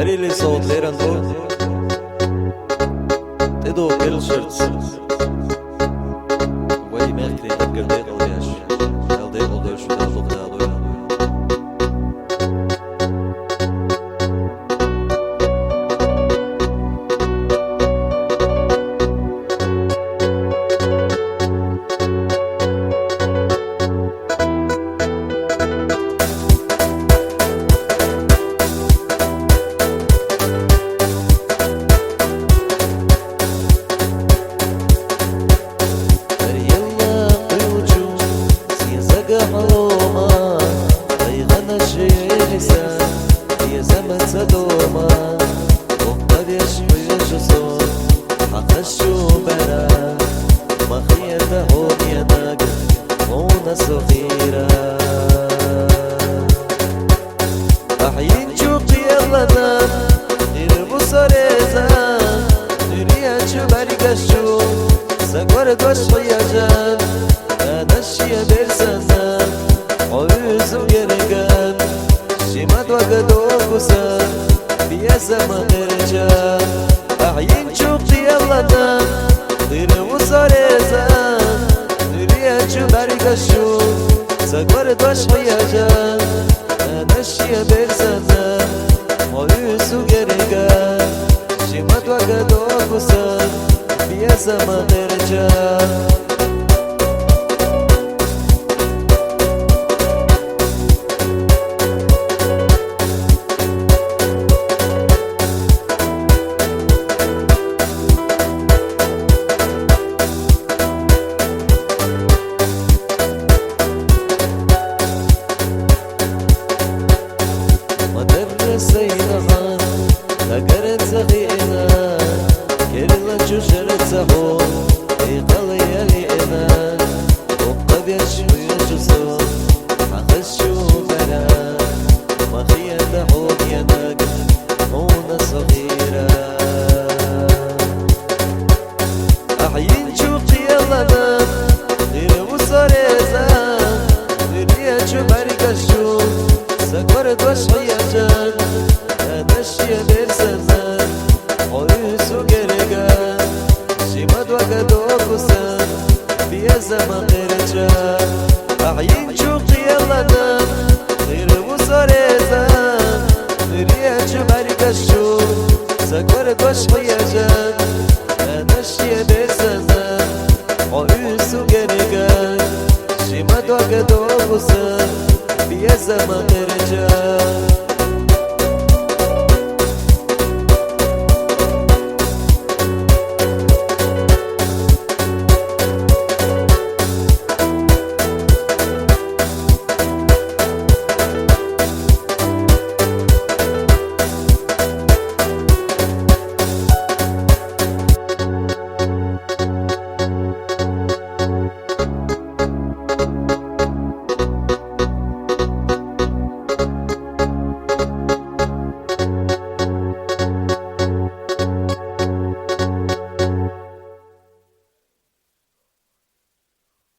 Rili sot leren då Det då Elshirts Way märkligt att göra det och det och det så där och där دوما وقتديش بيجسو حقشو برا ما خيرته هونينك هونا صغيرة أحيين شوقي يلنا نربو سريزا نريا شباري قشو سكور دوش حياجان أنا الشيا برسنا عوزو يرقان شماد وقدو قسان بيا زمان رجع أحيين شوقي يلنا نربو سريزا نريا شباري قشو سكور دوش حياجان أنا الشيا برسنا عوزو يرقان شماد وقدو قسان بيا زمان رجع سيدها تقرت زغينا كرلا جوشرت زهو يقل يلينا وقب يشوي جسو حقشو برا ما خيانة حوضينك هونا صغيرة أحيين شوقي يلنا نرمو سريزا نريا شباري قشو سكرت وشحيجان أنا الشيا برسنا عيسو قرقان شماد وقدو قسان بيا زمان رجع أحيين شوقي يلنا نرمو سريزان نريا جباري قشو سكرت وشحيجان أنا الشيا برسنا عيسو قرقان شماد وقدو قسان بيا زمان رجع